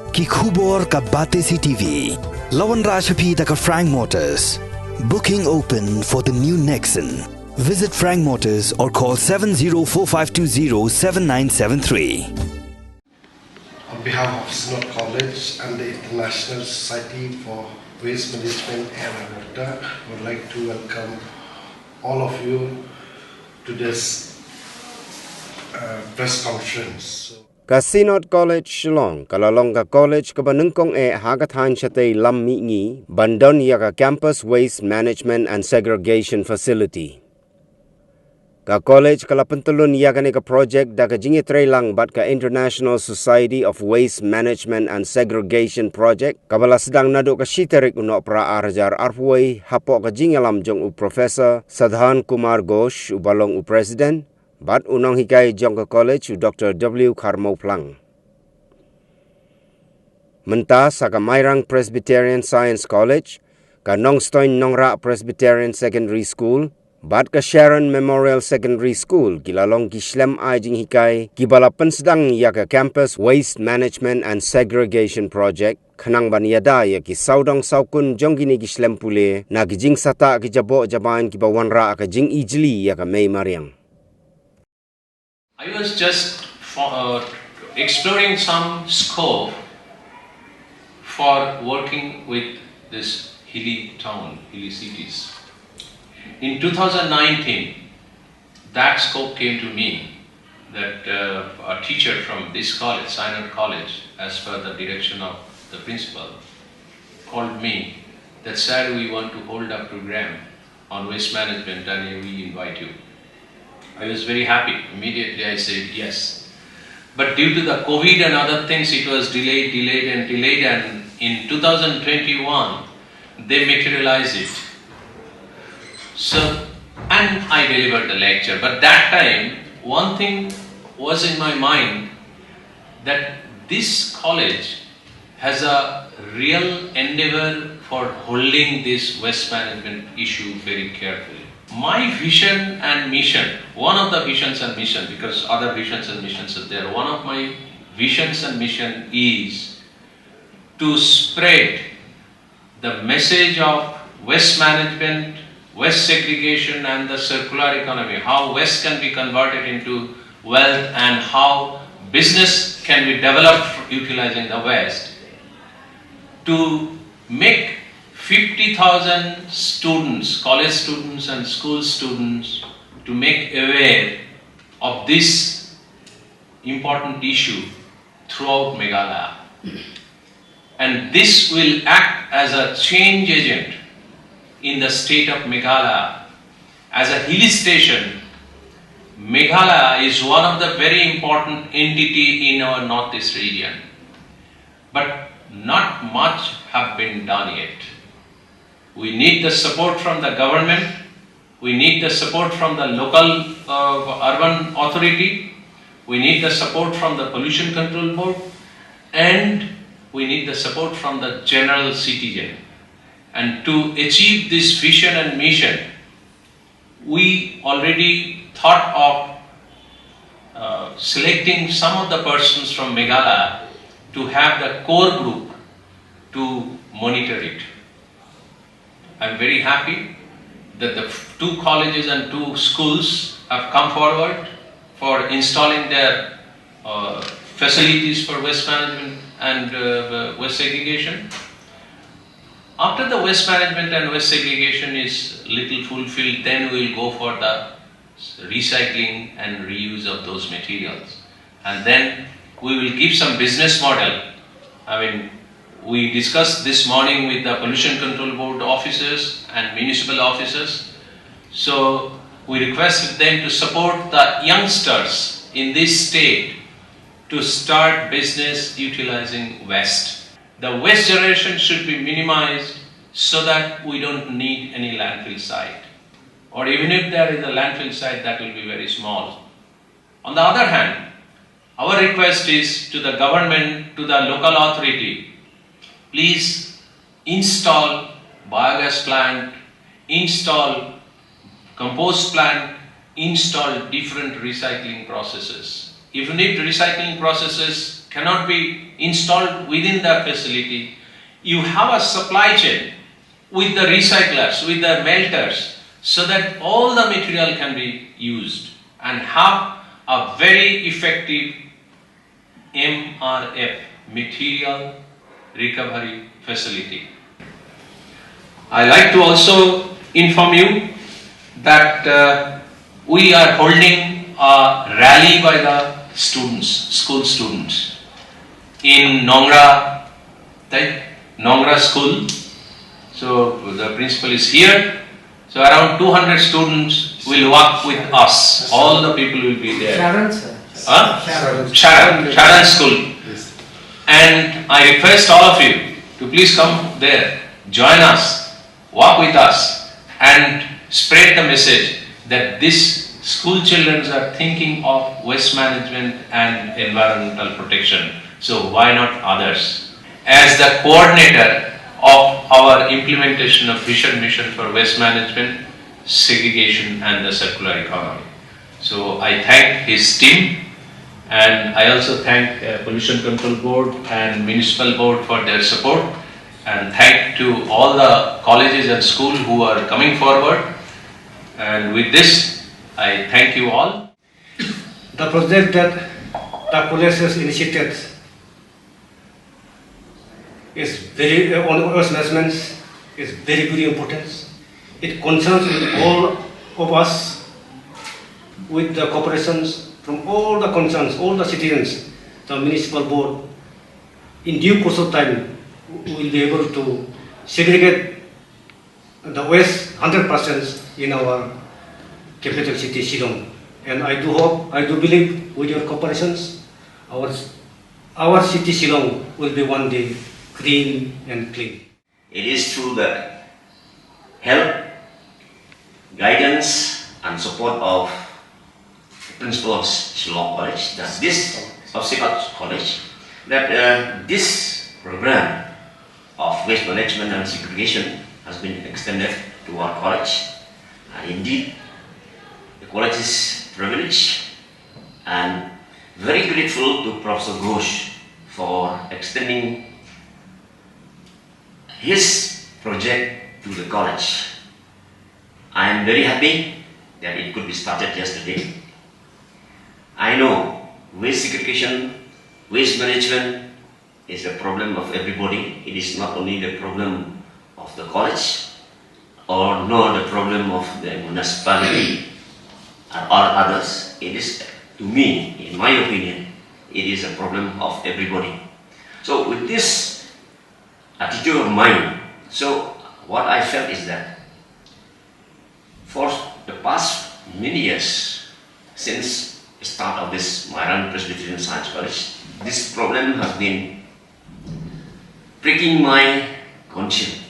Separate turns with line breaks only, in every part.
Ki khubor ka bate si TV. Lawan Rashaphi ka Frank Motors. Booking open for the new Nexon. Visit Frank Motors or call 7045207973.
On behalf of Synod College and the International Society for Waste Management and Water, I would like to welcome all of you to this press conference.
Ka Synod College Shillong, kalalong ka college ka Nyngkong hagathan siya lam ngi bandon ya ka campus waste management and segregation facility. Ka college kalapentulun ya ka project da ka jingi lang bat ka International Society of Waste Management and Segregation project kabala sedang nado ka shiterik uno pra arjar arfway hapo ka jingalam jong u Professor Sadhan Kumar Ghosh ubalong u President Bat unang hikay jong ka college Dr. W. Karmo Plang. Menta sa Kamairang Presbyterian Science College, ka Nongstoin Nongra Presbyterian Secondary School, bat ka Sharon Memorial Secondary School, kilalong kislem ay jing hikay, kibalapan sedang ya ka Campus Waste Management and Segregation Project, kanang baniyada ya ki saudong saukun jong gini kislem pule, na kijing sata kijabo jaban kibawanra ka jing ijli ya ka May Mariang.
I was just exploring some scope for working with this hilly town, hilly cities. In 2019, that scope came to me that a teacher from this college, Synod College, as per the direction of the principal, called me that, "Sir, we want to hold a program on waste management and we invite you." I was very happy. Immediately I said yes. But due to the COVID and other things, it was delayed, and in 2021, they materialized it. So, and I delivered the lecture. But that time, one thing was in my mind, that this college has a real endeavor for holding this waste management issue very carefully. My vision and mission, one of the visions and mission, because other visions and missions are there, one of my visions and mission is to spread the message of waste management, waste segregation and the circular economy, how waste can be converted into wealth and how business can be developed utilizing the waste, to make 50,000 students, college students and school students, to make aware of this important issue throughout Meghalaya. And this will act as a change agent in the state of Meghalaya. As a hilly station, Meghalaya is one of the very important entity in our northeast region. But not much have been done yet. We need the support from the government, we need the support from the local urban authority, we need the support from the pollution control board, and we need the support from the general citizen. And to achieve this vision and mission, we already thought of selecting some of the persons from Meghalaya to have the core group to monitor it. I'm very happy that the two colleges and two schools have come forward for installing their facilities for waste management and waste segregation. After the waste management and waste segregation is little fulfilled, then we will go for the recycling and reuse of those materials. And then we will give some business model. We discussed this morning with the Pollution Control Board officers and municipal officers. So we requested them to support the youngsters in this state to start business utilizing waste. The waste generation should be minimized so that we don't need any landfill site. Or even if there is a landfill site, that will be very small. On the other hand, our request is to the government, to the local authority, please install biogas plant, install compost plant, install different recycling processes. Even if the recycling processes cannot be installed within the facility. You have a supply chain with the recyclers, with the melters, so that all the material can be used and have a very effective MRF, material recovery facility. I like to also inform you that we are holding a rally by the students, school students in Nongra school. So the principal is here. So around 200 students will work with us. All the people will be there.
Sharon, sir.
Sharon school. And I request all of you to please come there, join us, walk with us, and spread the message that these school children are thinking of waste management and environmental protection. So why not others? As the coordinator of our implementation of Vision Mission for Waste Management, Segregation and the Circular Economy. So I thank his team, and I also thank Pollution Control Board and Municipal Board for their support, and thank to all the colleges and schools who are coming forward. And with this, I thank you all.
The project that the college has initiated is very on waste management is very important. It concerns all of us with the corporations from all the concerns, all the citizens. The municipal board, in due course of time, will be able to segregate the waste 100% in our capital city, Shillong. And I do hope, I do believe with your corporations, our city, Shillong, will be one day green and clean.
It is through the help, guidance and support of the principal of Shillong College, that this of Synod College, that this program of waste management and segregation has been extended to our college. And indeed, the college is privileged and very grateful to Professor Ghosh for extending his project to the college. I am very happy that it could be started yesterday. I know waste segregation, waste management is a problem of everybody. It is not only the problem of the college or nor the problem of the municipality or others. It is, to me, in my opinion, it is a problem of everybody. So with this attitude of mine, so what I felt is that for the past many years, since the start of this Myran Presbyterian Science College, this problem has been pricking my conscience.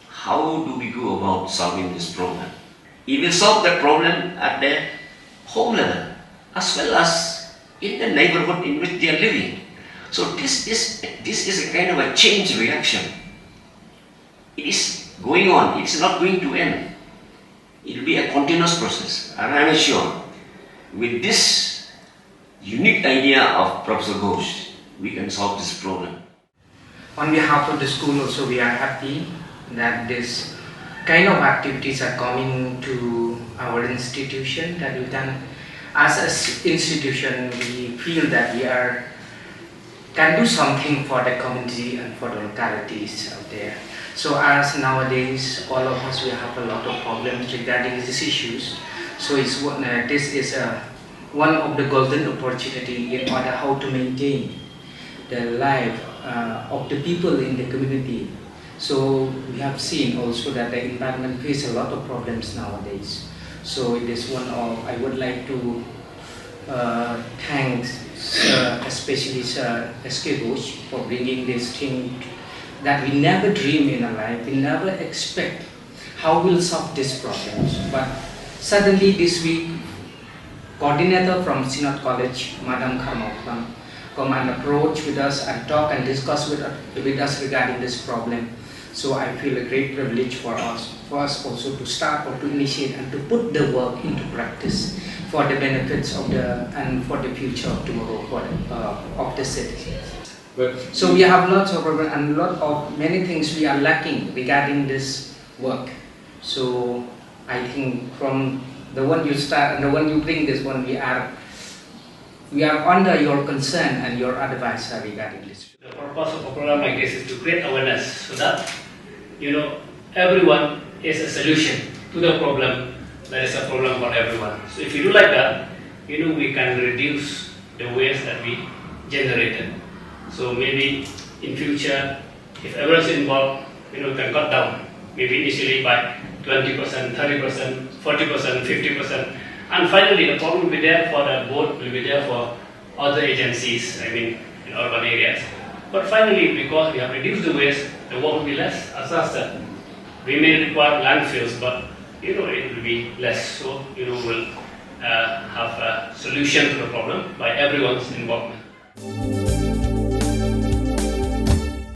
How do we go about solving this problem? It will solve the problem at the home level as well as in the neighborhood in which they are living. So this is a kind of a chain reaction. It is going on, it's not going to end. It will be a continuous process, and I am sure with this unique idea of Professor Ghosh, we can solve this problem.
On behalf of the school also, we are happy that this kind of activities are coming to our institution, that we can, as an institution, we feel that we can do something for the community and for the localities out there. So as nowadays, all of us, we have a lot of problems regarding these issues. So this is one of the golden opportunity in order how to maintain the life of the people in the community. So we have seen also that the environment faces a lot of problems nowadays. So it is one of, I would like to thank especially Sir S.K. Ghosh for bringing this thing that we never dream in our life, we never expect how we'll solve these problems. But suddenly this week, coordinator from Synod College, Madam Karmoklam, come and approach with us and talk and discuss with us regarding this problem. So I feel a great privilege for us also to start or to initiate and to put the work into practice. for the benefits of and for the future of tomorrow for of the citizens. So we have lots of problems and many things we are lacking regarding this work. So I think from the one you start and the one you bring this one, we are under your concern and your advice regarding this.
The purpose of a program like this is to create awareness so that everyone is a solution to the problem. That is a problem for everyone. So if you do like that, we can reduce the waste that we generated. So maybe in future, if everyone is involved, we can cut down. Maybe initially by 20%, 30%, 40%, 50%. And finally, the problem will be there for the board, will be there for other agencies, in urban areas. But finally, because we have reduced the waste, the work will be less. As I said, we may require landfills, but it will be less. So we'll have a solution to the problem by everyone's involvement.